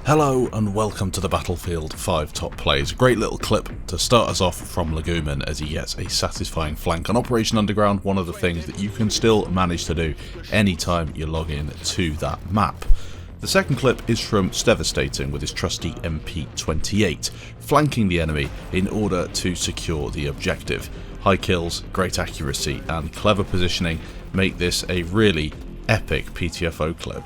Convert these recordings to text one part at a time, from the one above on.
Hello and welcome to the Battlefield 5 Top Plays. A great little clip to start us off from LEGUMEN as he gets a satisfying flank on Operation Underground, one of the things that you can still manage to do anytime you log in to that map. The second clip is from STEVESTATING with his trusty MP28, flanking the enemy in order to secure the objective. High kills, great accuracy and clever positioning make this a really epic PTFO clip.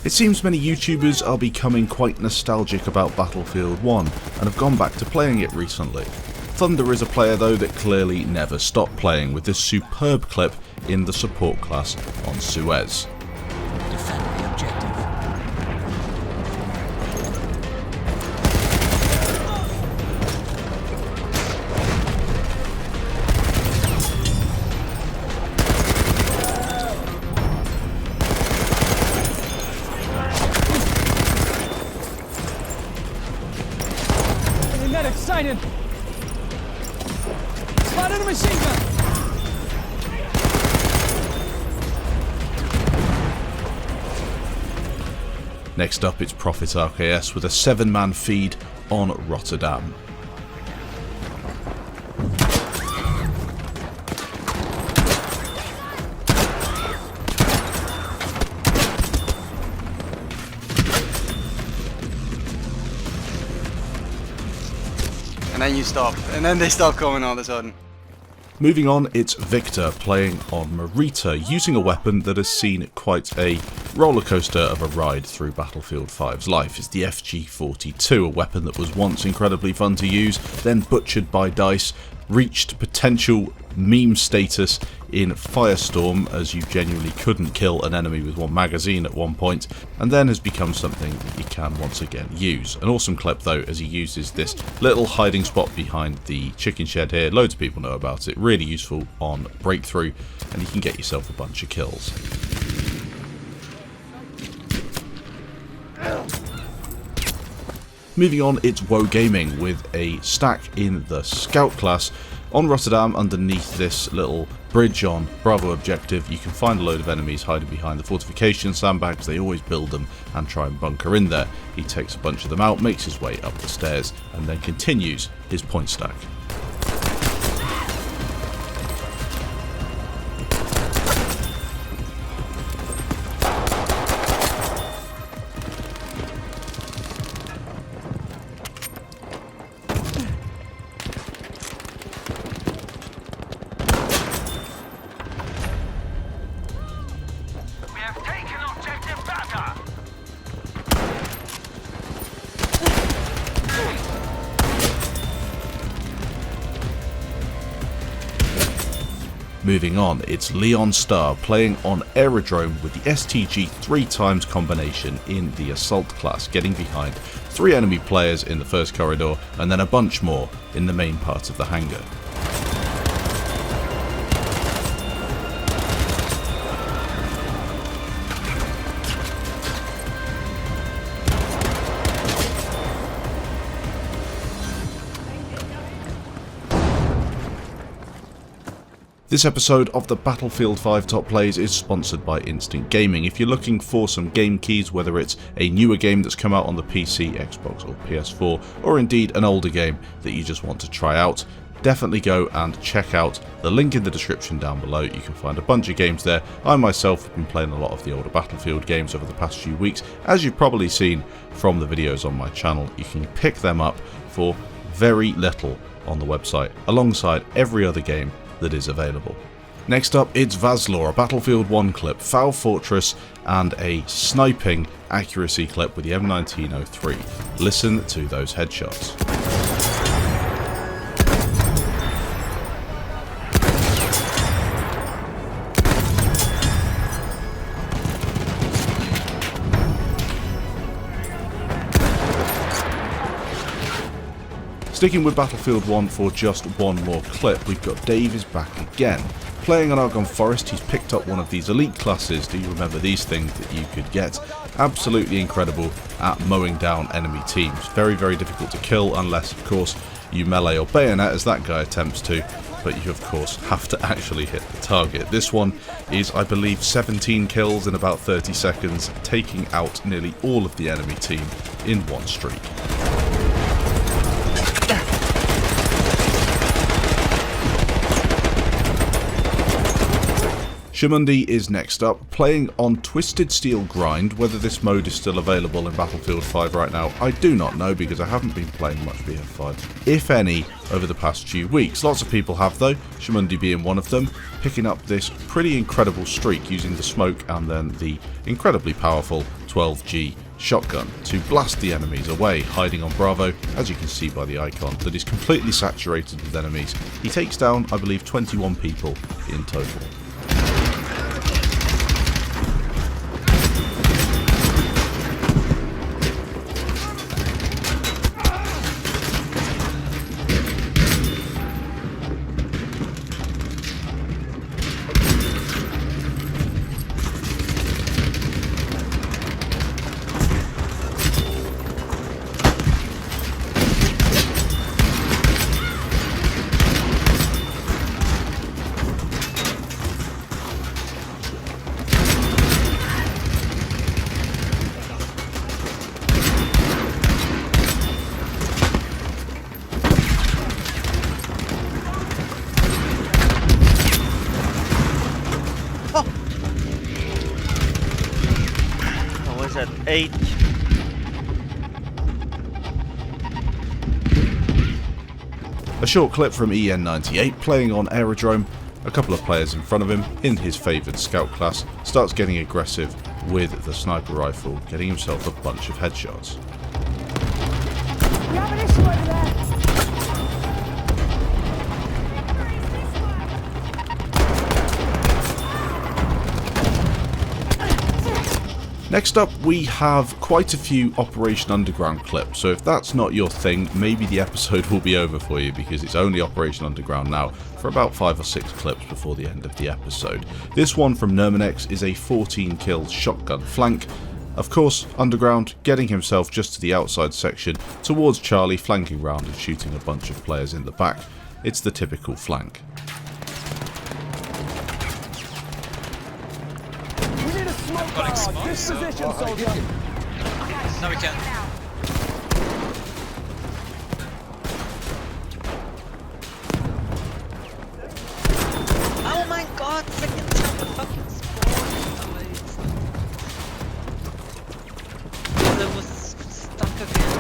It seems many YouTubers are becoming quite nostalgic about Battlefield 1 and have gone back to playing it recently. Thunder is a player though that clearly never stopped playing, with this superb clip in the support class on Suez. Defend the objective. Medic sighted! Spotted a machine gun! Next up, it's Prophet RKS with a 7-man feed on Rotterdam. And then you stop, and then they stop coming all of a sudden. Moving on, it's Viktor playing on Marita, using a weapon that has seen quite a rollercoaster of a ride through Battlefield 5's life. It's the FG42, a weapon that was once incredibly fun to use, then butchered by DICE, reached potential meme status in Firestorm as you genuinely couldn't kill an enemy with one magazine at one point, and then has become something that you can once again use. An awesome clip though, as he uses this little hiding spot behind the chicken shed here. Loads of people know about it, really useful on breakthrough, and you can get yourself a bunch of kills. Moving on, it's Woe Gaming with a stack in the Scout class on Rotterdam. Underneath this little bridge on Bravo objective, you can find a load of enemies hiding behind the fortification sandbags. They always build them and try and bunker in there. He takes a bunch of them out, makes his way up the stairs, and then continues his point stack. Moving on, it's Leon Star playing on Aerodrome with the STG 3x combination in the Assault class, getting behind 3 enemy players in the first corridor and then a bunch more in the main part of the hangar. This episode of the Battlefield 5 Top Plays is sponsored by Instant Gaming. If you're looking for some game keys, whether it's a newer game that's come out on the PC, Xbox or PS4, or indeed an older game that you just want to try out, definitely go and check out the link in the description down below. You can find a bunch of games there. I myself have been playing a lot of the older Battlefield games over the past few weeks. As you've probably seen from the videos on my channel, you can pick them up for very little on the website, alongside every other game that is available. Next up, it's VASLOR, a Battlefield 1 clip, Foul Fortress, and a sniping accuracy clip with the M1903. Listen to those headshots. Sticking with Battlefield 1 for just one more clip, we've got Dave is back again, Playing on Argonne Forest, he's picked up one of these elite classes. Do you remember these things that you could get? Absolutely incredible at mowing down enemy teams. Very, very difficult to kill unless, of course, you melee or bayonet as that guy attempts to, but you of course have to actually hit the target. This one is, I believe, 17 kills in about 30 seconds, taking out nearly all of the enemy team in one streak. Shamundi is next up, playing on Twisted Steel Grind. Whether this mode is still available in Battlefield 5 right now, I do not know because I haven't been playing much BF5, if any, over the past few weeks. Lots of people have though, Shamundi being one of them, picking up this pretty incredible streak using the smoke and then the incredibly powerful 12G shotgun to blast the enemies away, hiding on Bravo, as you can see by the icon, that is completely saturated with enemies. He takes down, I believe, 21 people in total. At 8. A short clip from EN98 playing on Aerodrome. A couple of players in front of him in his favoured scout class starts getting aggressive with the sniper rifle, getting himself a bunch of headshots. We have an issue over there. Next up, we have quite a few Operation Underground clips, so if that's not your thing, maybe the episode will be over for you because it's only Operation Underground now for about 5 or 6 clips before the end of the episode. This one from Nermanex is a 14 kill shotgun flank. Of course, Underground getting himself just to the outside section towards Charlie, flanking round and shooting a bunch of players in the back. It's the typical flank. This position, soldier. No, we can't. Oh my god, second time the fucking spawn. There was stuck again.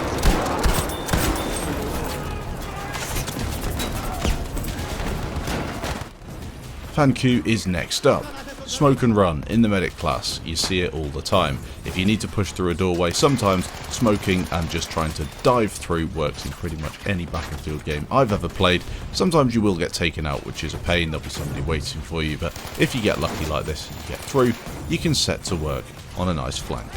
Fanqu is next up. Smoke and run in the medic class, you see it all the time. If you need to push through a doorway, sometimes smoking and just trying to dive through works in pretty much any Battlefield game I've ever played. Sometimes you will get taken out, which is a pain, there'll be somebody waiting for you, but if you get lucky like this and you get through, you can set to work on a nice flank.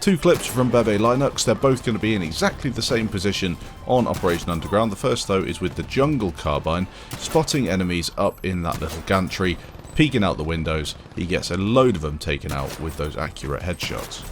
Two clips from Bebe Linuxx. They're both going to be in exactly the same position on Operation Underground. The first though is with the jungle carbine, spotting enemies up in that little gantry, peeking out the windows. He gets a load of them taken out with those accurate headshots.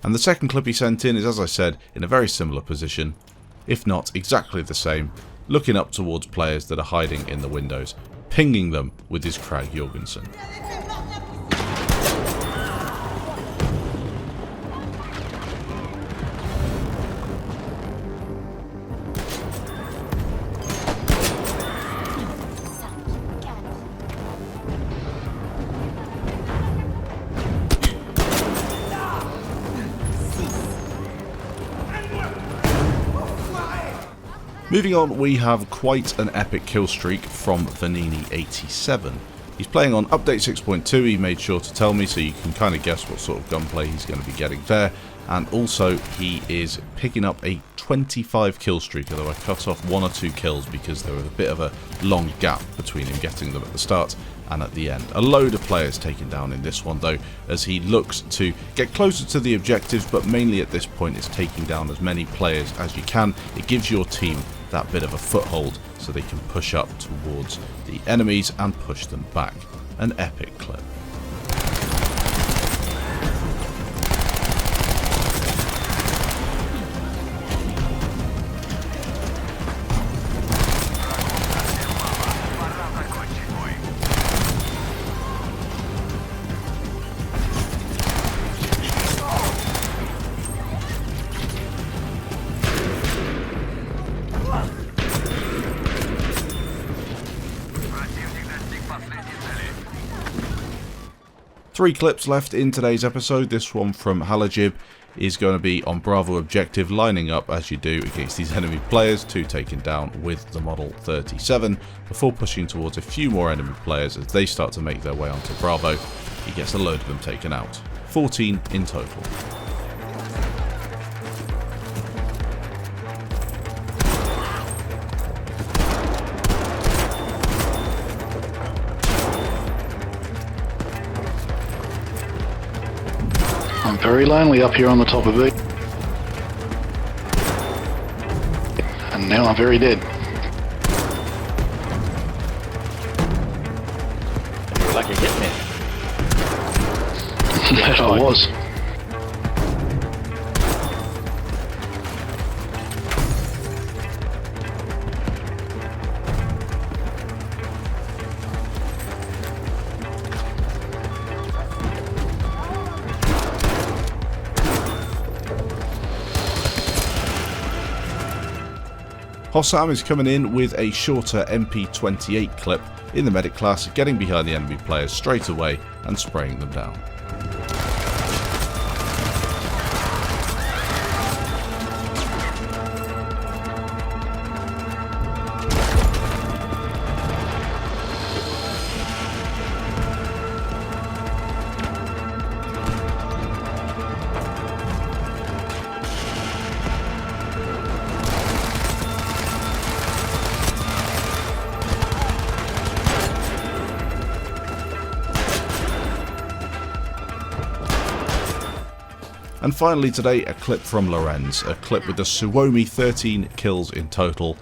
And the second clip he sent in is, as I said, in a very similar position, if not exactly the same, looking up towards players that are hiding in the windows, pinging them with his Krag Jorgensen. Moving on, we have quite an epic kill streak from Vanini87. He's playing on update 6.2, he made sure to tell me, so you can kind of guess what sort of gunplay he's going to be getting there. And also, he is picking up a 25 kill streak, although I cut off 1 or 2 kills because there was a bit of a long gap between him getting them at the start and at the end. A load of players taken down in this one though, as he looks to get closer to the objectives, but mainly at this point is taking down as many players as you can. It gives your team that bit of a foothold so they can push up towards the enemies and push them back. An epic clip. Three clips left in today's episode. This one from Halajib is going to be on Bravo objective, lining up as you do against these enemy players, 2 taken down with the Model 37, before pushing towards a few more enemy players as they start to make their way onto Bravo. He gets a load of them taken out. 14 in total. I'm very lonely up here on the top of it. And now I'm very dead. You're like a hitman. That I was. Hossam is coming in with a shorter MP28 clip in the medic class, getting behind the enemy players straight away and spraying them down. And finally today, a clip from Lorenz, a clip with the Suomi 13 kills in total,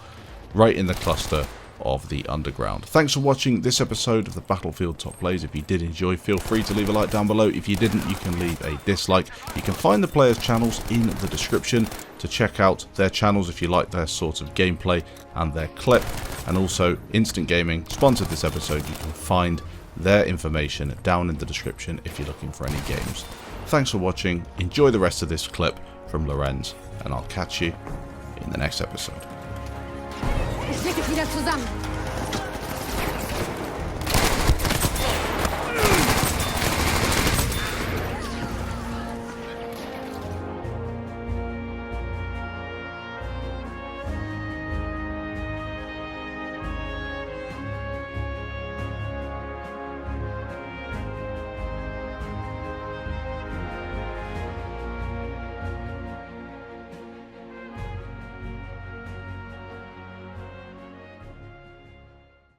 right in the cluster of the underground. Thanks for watching this episode of the Battlefield Top Plays. If you did enjoy, feel free to leave a like down below. If you didn't, you can leave a dislike. You can find the players' channels in the description to check out their channels if you like their sort of gameplay and their clip. And also, Instant Gaming sponsored this episode. You can find their information down in the description if you're looking for any games. Thanks for watching, enjoy the rest of this clip from Lorenz, and I'll catch you in the next episode. Ich leg dich wieder zusammen.